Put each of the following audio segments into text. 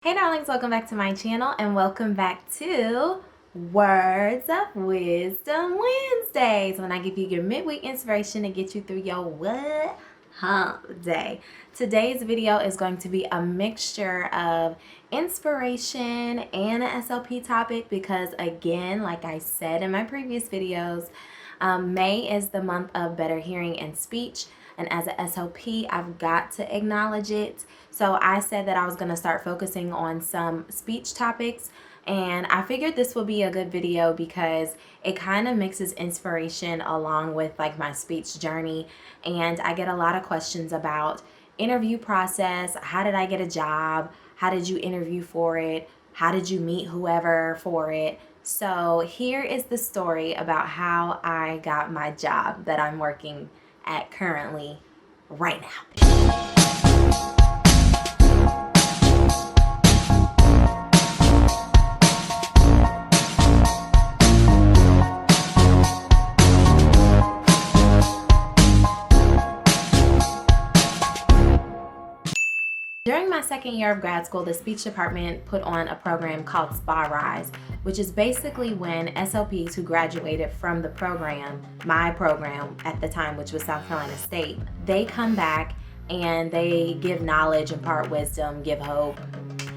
Hey darlings, welcome back to my channel and welcome back to Words of Wisdom Wednesdays, when I give you your midweek inspiration to get you through your what? Hump day. Today's video is going to be a mixture of inspiration and an SLP topic because, again, like I said in my previous videos, May is the month of better hearing and speech. And as an SLP, I've got to acknowledge it. So I said that I was going to start focusing on some speech topics. And I figured this would be a good video because it kind of mixes inspiration along with like my speech journey. And I get a lot of questions about interview process. How did I get a job? How did you interview for it? How did you meet whoever for it? So here is the story about how I got my job that I'm working at currently right now. During my second year of grad school, the speech department put on a program called Spa Rise, which is basically when SLPs who graduated from the program, my program at the time, which was South Carolina State, they come back and they give knowledge, impart wisdom, give hope,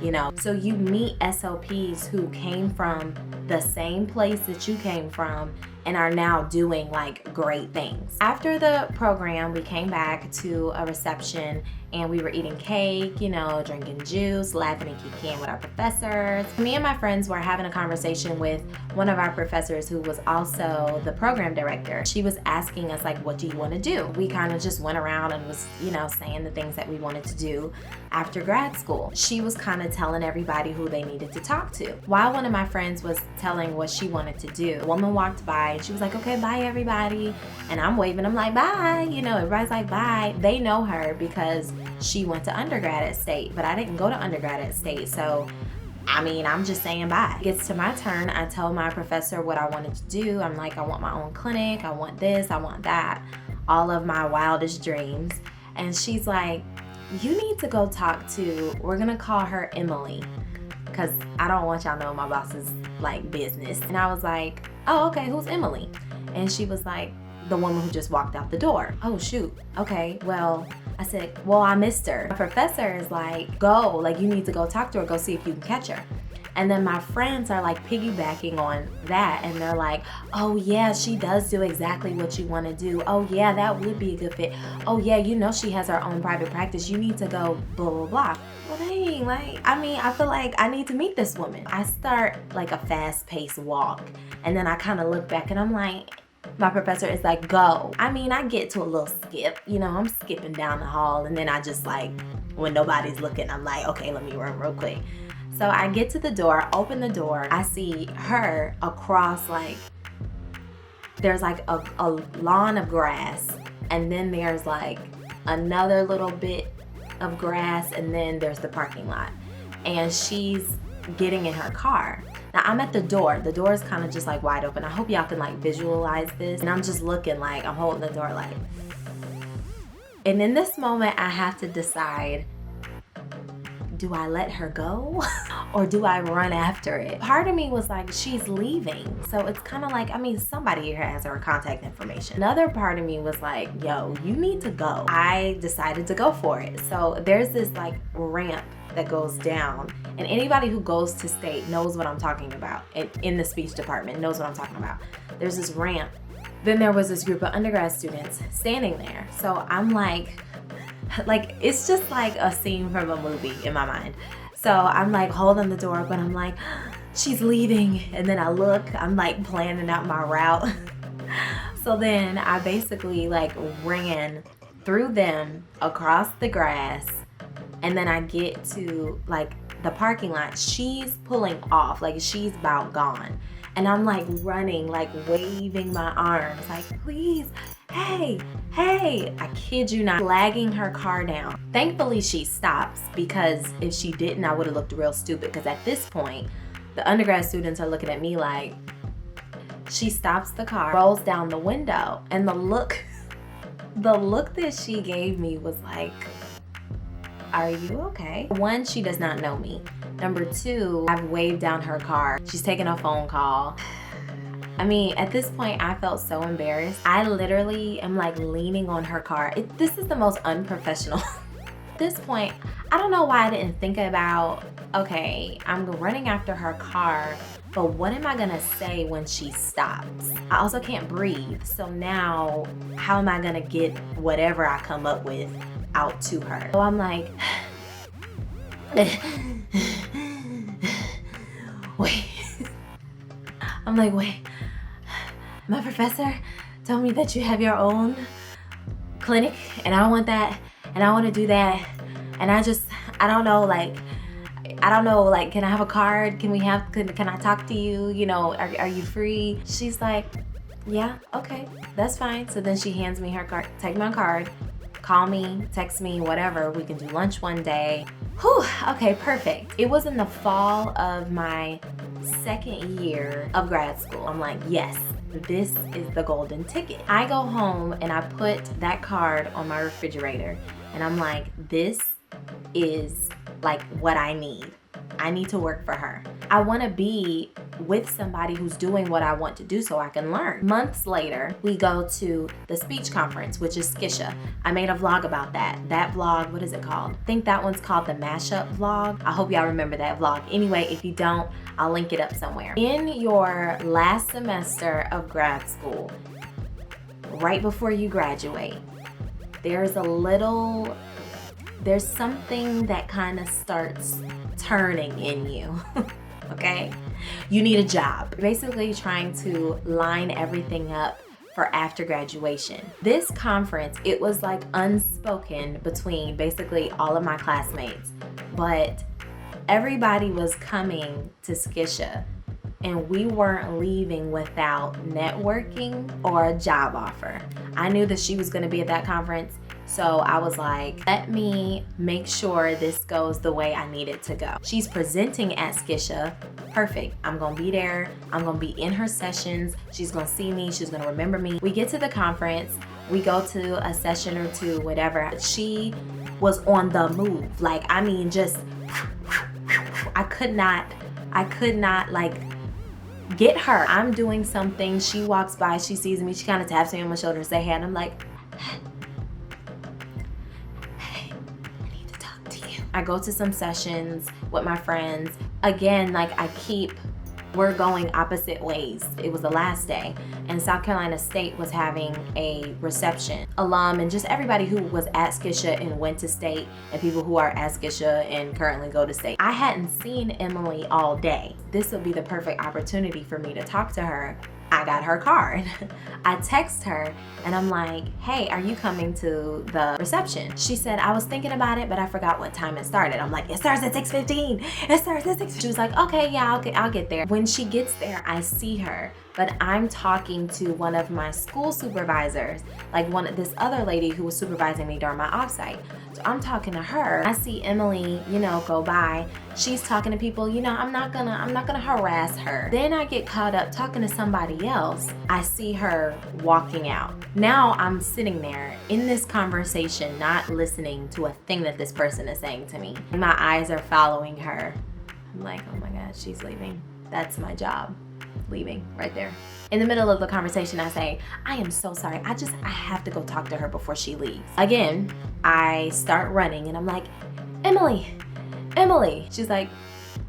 you know. So you meet SLPs who came from the same place that you came from and are now doing like great things. After the program, we came back to a reception and we were eating cake, you know, drinking juice, laughing and kicking with our professors. Me and my friends were having a conversation with one of our professors who was also the program director. She was asking us like, what do you want to do? We kind of just went around and was, you know, saying the things that we wanted to do after grad school. She was kind of telling everybody who they needed to talk to. While one of my friends was telling what she wanted to do, a woman walked by and she was like, okay, bye everybody. And I'm waving, I'm like, bye. You know, everybody's like, bye. They know her because she went to undergrad at State, but I didn't go to undergrad at State. So, I mean, I'm just saying bye. It gets to my turn. I tell my professor what I wanted to do. I'm like, I want my own clinic. I want this, I want that. All of my wildest dreams. And she's like, you need to go talk to, we're gonna call her Emily, because I don't want y'all to know my boss's like business. And I was like, oh, okay, who's Emily? And she was like, the woman who just walked out the door. Oh shoot, okay, well, I said, well, I missed her. My professor is like, go, like you need to go talk to her, go see if you can catch her. And then my friends are like piggybacking on that and they're like, oh yeah, she does do exactly what you want to do. Oh yeah, that would be a good fit. Oh yeah, you know she has her own private practice. You need to go blah, blah, blah. Well dang, like, I mean, I feel like I need to meet this woman. I start like a fast-paced walk and then I kind of look back and I'm like, my professor is like, go. I mean, I get to a little skip, you know, I'm skipping down the hall and then I just like, when nobody's looking, I'm like, okay, let me run real quick. So I get to the door, open the door, I see her across like, there's like a lawn of grass and then there's like another little bit of grass and then there's the parking lot. And she's getting in her car. Now I'm at the door is kind of just like wide open. I hope y'all can like visualize this. And I'm just looking like, I'm holding the door like. And in this moment I have to decide, do I let her go or do I run after it? Part of me was like, she's leaving. So it's kind of like, I mean, somebody here has her contact information. Another part of me was like, yo, you need to go. I decided to go for it. So there's this like ramp that goes down and anybody who goes to State knows what I'm talking about. In the speech department knows what I'm talking about. There's this ramp. Then there was this group of undergrad students standing there. So I'm like it's just like a scene from a movie in my mind. So I'm like holding the door open. I'm like, she's leaving. And then I look, I'm like planning out my route. So then I basically like ran through them across the grass. And then I get to like the parking lot. She's pulling off, like she's about gone. And I'm like running, like waving my arms, like please, hey, I kid you not, flagging her car down. Thankfully she stops because if she didn't, I would have looked real stupid because at this point, the undergrad students are looking at me like, she stops the car, rolls down the window, and the look that she gave me was like, are you okay? One, she does not know me. Number two, I've waved down her car. She's taking a phone call. I mean, at this point, I felt so embarrassed. I literally am like leaning on her car. This is the most unprofessional. At this point, I don't know why I didn't think about, okay, I'm running after her car, but what am I gonna say when she stops? I also can't breathe. So now, how am I gonna get whatever I come up with out to her? So I'm like, wait. I'm like, wait. My professor told me that you have your own clinic, and I want that, and I want to do that, and I don't know, like, can I have a card? Can I talk to you? You know, are you free? She's like, yeah, okay, that's fine. So then she hands me her card, take my card, call me, text me, whatever. We can do lunch one day. Whew, okay, perfect. It was in the fall of my second year of grad school. I'm like, yes, this is the golden ticket. I go home and I put that card on my refrigerator and I'm like, this is like what I need. I need to work for her. I want to be with somebody who's doing what I want to do so I can learn. Months later, we go to the speech conference, which is SCISHA. I made a vlog about that. That vlog, what is it called? I think that one's called the Mashup Vlog. I hope y'all remember that vlog. Anyway, if you don't, I'll link it up somewhere. In your last semester of grad school, right before you graduate, there's something that kind of starts turning in you, okay? You need a job. Basically trying to line everything up for after graduation. This conference, it was like unspoken between basically all of my classmates, but everybody was coming to SCISHA and we weren't leaving without networking or a job offer. I knew that she was gonna be at that conference, so I was like, let me make sure this goes the way I need it to go. She's presenting at SCISHA, perfect. I'm gonna be there, I'm gonna be in her sessions, she's gonna see me, she's gonna remember me. We get to the conference, we go to a session or two, whatever. She was on the move. Like, I mean, just, I could not like get her. I'm doing something, she walks by, she sees me, she kind of taps me on my shoulder and say hey, and I'm like, I go to some sessions with my friends. Again, like we're going opposite ways. It was the last day and South Carolina State was having a reception. Alum and just everybody who was at SCISHA and went to state and people who are at SCISHA and currently go to state. I hadn't seen Emily all day. This would be the perfect opportunity for me to talk to her. I got her card. I text her and I'm like, hey, are you coming to the reception? She said, I was thinking about it, but I forgot what time it started. I'm like, it starts at 6:15. It starts at 6. She was like, okay, yeah, I'll get there. When she gets there, I see her, but I'm talking to one of my school supervisors, like this other lady who was supervising me during my offsite. So I'm talking to her. I see Emily, go by. She's talking to people, I'm not gonna harass her. Then I get caught up talking to somebody else. I see her walking out. Now I'm sitting there in this conversation, not listening to a thing that this person is saying to me. My eyes are following her. I'm like, oh my God, she's leaving. That's my job. Leaving right there. In the middle of the conversation, I say, I am so sorry. I have to go talk to her before she leaves. Again, I start running and I'm like, Emily. She's like,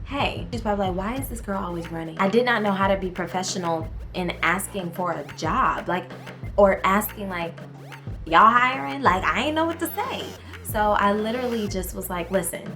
hey. She's probably like, why is this girl always running? I did not know how to be professional in asking for a job, or asking like, y'all hiring? Like, I ain't know what to say. So I literally just was like, listen,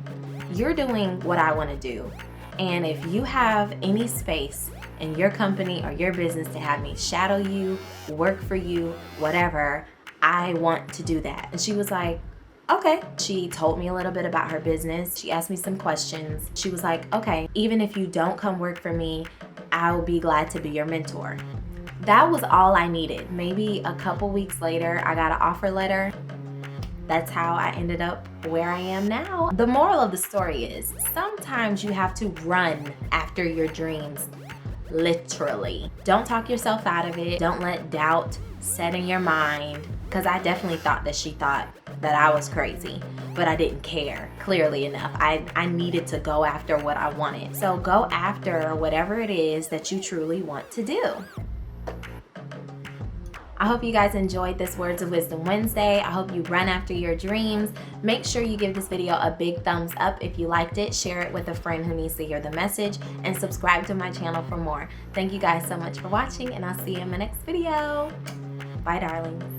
you're doing what I want to do. And if you have any space in your company or your business to have me shadow you, work for you, whatever, I want to do that. And she was like, okay. She told me a little bit about her business. She asked me some questions. She was like, okay, even if you don't come work for me, I'll be glad to be your mentor. That was all I needed. Maybe a couple weeks later, I got an offer letter. That's how I ended up where I am now. The moral of the story is sometimes you have to run after your dreams, literally. Don't talk yourself out of it. Don't let doubt set in your mind, because I definitely thought that she thought that I was crazy, but I didn't care clearly enough. I needed to go after what I wanted. So go after whatever it is that you truly want to do. I hope you guys enjoyed this Words of Wisdom Wednesday. I hope you run after your dreams. Make sure you give this video a big thumbs up if you liked it. Share it with a friend who needs to hear the message, and subscribe to my channel for more. Thank you guys so much for watching, and I'll see you in my next video. Bye, darlings.